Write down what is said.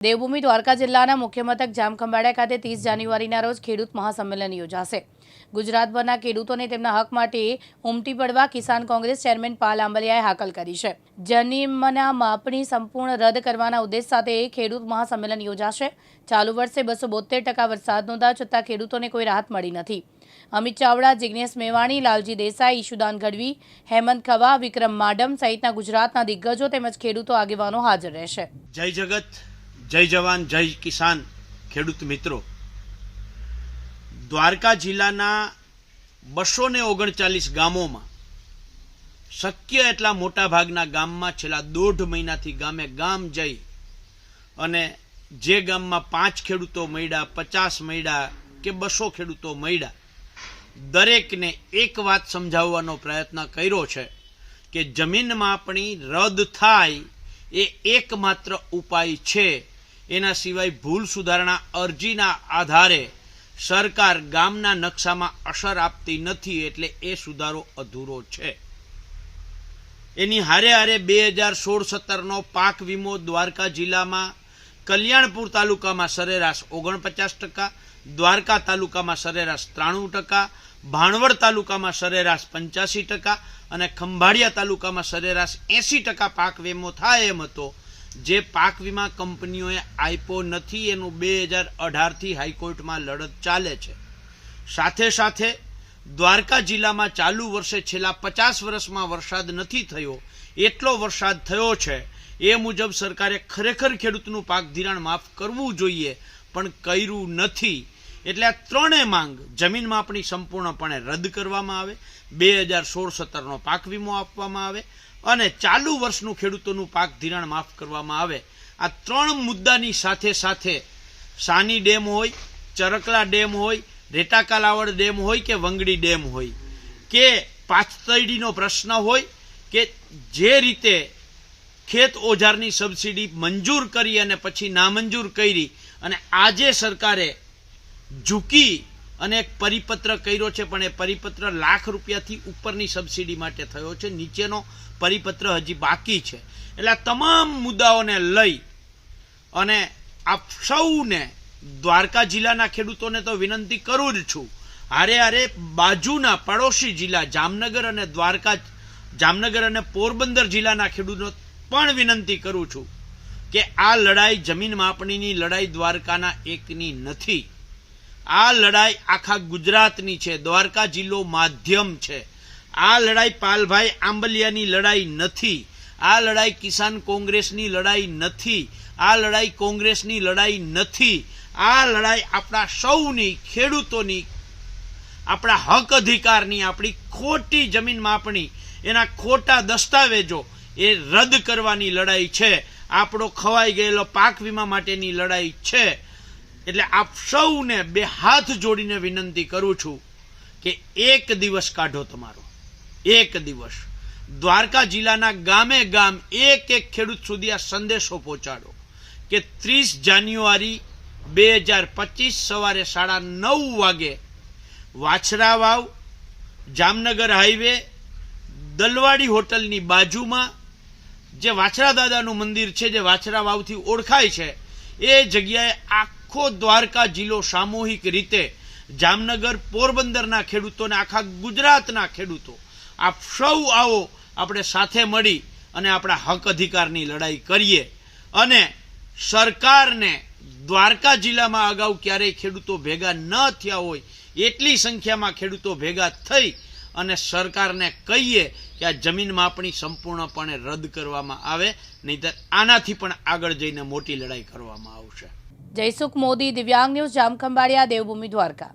દેવભૂમિ દ્વારકા જિલ્લાના મુખ્ય મથક જામખંભાળિયા ખાતે 30 જાન્યુઆરીના રોજ ખેડૂત મહાસંમેલન યોજાશે। ગુજરાતભરના ખેડૂતોને તેમના હક માટે ઉમટી પડવા કિસાન કોંગ્રેસ ચેરમેન પાલ આંબલિયાએ હાકલ કરી છે। જમીનના માપણી સંપૂર્ણ રદ કરવાના ઉદ્દેશ સાથે ખેડૂત મહાસંમેલન યોજાશે। ચાલુ વર્ષે 272% વરસાદ નોંધાયો છતાં ખેડૂતોને કોઈ રાહત મળી નથી। અમિત ચાવડા, જિગ્નેશ મેવાણી, લાલજી દેસાઈ, ઈશુદાન ગઢવી, હેમંત ખવા, વિક્રમ માડમ સહિતના ગુજરાતના દિગ્ગજો તેમજ ખેડૂતો આગેવાનો હાજર રહેશે। જય જગત, જય જવાન, જય કિસાન। ખેડૂત મિત્રો, દ્વારકા જિલ્લાના 239 ગામોમાં શક્ય એટલા મોટા ભાગના ગામમાં છેલ્લા 1.5 મહિનાથી ગામે ગામ જઈ અને જે ગામમાં 5 ખેડૂતો મળ્યા, 50 મળ્યા કે 200 ખેડૂતો મળ્યા, દરેકને એક વાત સમજાવવાનો પ્રયત્ન કર્યો છે કે જમીન માપણી રદ થાય એ એકમાત્ર ઉપાય છે। એના સિવાય ભૂલ સુધારણા અરજીના આધારે સરકાર ગામના નકશામાં અસર આપતી નથી, એટલે એ સુધારો અધૂરો છે। એની હારે હારે 2016-17નો પાક વીમો દ્વારકા જિલ્લામાં કલ્યાણપુર તાલુકામાં સરેરાશ 49%, દ્વારકા તાલુકામાં સરેરાશ 93%, ભાણવડ તાલુકામાં સરેરાશ 85% અને ખંભાળિયા તાલુકામાં સરેરાશ 80% પાક વીમો થાય એમ હતો, જે પાક વીમા કંપનીઓએ આપ્યો નથી। એનું 2018થી હાઈકોર્ટમાં લડત ચાલે છે। સાથે સાથે દ્વારકા જિલ્લામાં ચાલુ વર્ષે છેલ્લા 50 વર્ષમાં વરસાદ નથી થયો, એટલો વરસાદ થયો છે। એ મુજબ સરકારે ખરેખર ખેડૂતનું પાક ધિરાણ માફ કરવું જોઈએ, પણ કર્યું નથી। એટલે આ ત્રણેય માંગ જમીન માપણી સંપૂર્ણપણે રદ કરવામાં આવે, 2016-17નો પાક વીમો આપવામાં આવે અને ચાલુ વર્ષનું ખેડૂતોનું પાક ધિરાણ માફ કરવામાં આવે। આ ત્રણ મુદ્દાની સાથે સાથે સાની ડેમ હોય, ચરકલા ડેમ હોય, રેટાકાલાવડ ડેમ હોય કે વંગડી ડેમ હોય કે પાથતડીનો પ્રશ્ન હોય કે જે રીતે ખેત ઓજારની સબસિડી મંજૂર કરી અને પછી નામંજૂર કરી અને આજે સરકારે ઝૂકી અને એક પરિપત્ર કર્યો છે, પણ એ પરિપત્ર લાખ રૂપિયાથી ઉપરની સબસિડી માટે થયો છે, નીચેનો પરિપત્ર હજી બાકી છે। એટલે આ તમામ મુદ્દાઓને લઈ અને આપ સૌને દ્વારકા જિલ્લાના ખેડૂતોને તો વિનંતી કરું જ છું, હારે હારે બાજુના પડોશી જિલ્લા જામનગર અને પોરબંદર જિલ્લાના ખેડૂતો પણ વિનંતી કરું છું કે આ લડાઈ જમીન માપણીની લડાઈ દ્વારકાના એકની નથી। આ લડાઈ આખા ગુજરાતની છે। દ્વારકા જિલ્લો માધ્યમ છે। આ લડાઈ પાલભાઈ આંબલિયાની લડાઈ નથી। આ લડાઈ કિસાન કોંગ્રેસની લડાઈ નથી। આ લડાઈ કોંગ્રેસની લડાઈ નથી। આ લડાઈ આપણા સૌની, ખેડૂતોની, આપણા હક અધિકારની, આપણી ખોટી જમીન માપણી, એના ખોટા દસ્તાવેજો એ રદ કરવાની લડાઈ છે। આપણો ખવાઈ ગયેલો પાક વીમા માટેની લડાઈ છે। એટલે આપ સૌને બે હાથ જોડીને વિનંતી કરું છું કે એક દિવસ કાઢો, તમારો એક દિવસ દ્વારકા જિલ્લાના ગામે ગામ એક ખેડૂત સુધી આ સંદેશો પહોંચાડો કે 30 જાન્યુઆરી 2025 સવારે 9:30 વાગે વાછરા વાવ, જામનગર હાઈવે, દલવાડી હોટલની બાજુમાં જે વાછરા દાદાનું મંદિર છે, જે વાછરા વાવથી ઓળખાય છે, એ જગ્યાએ આખો દ્વારકા જિલ્લો સામૂહિક રીતે જામનગર, પોરબંદરના ખેડૂતોને, આખા ગુજરાતના ખેડૂતો આપ સૌ આવો, આપણે સાથે મળી અને આપણા હક અધિકારની લડાઈ કરીએ અને સરકારને દ્વારકા જિલ્લામાં અગાઉ ક્યારેય ખેડૂતો ભેગા ન થયા હોય એટલી સંખ્યામાં ખેડૂતો ભેગા થઈ અને સરકારને કહીએ કે આ જમીન માપણી સંપૂર્ણપણે રદ કરવામાં આવે, નહીંતર આનાથી પણ આગળ જઈને મોટી લડાઈ કરવામાં આવશે। જયસુખ મોદી, દિવ્યાંગ ન્યૂઝ, જામખંભાળિયા, દેવભૂમિ દ્વારકા।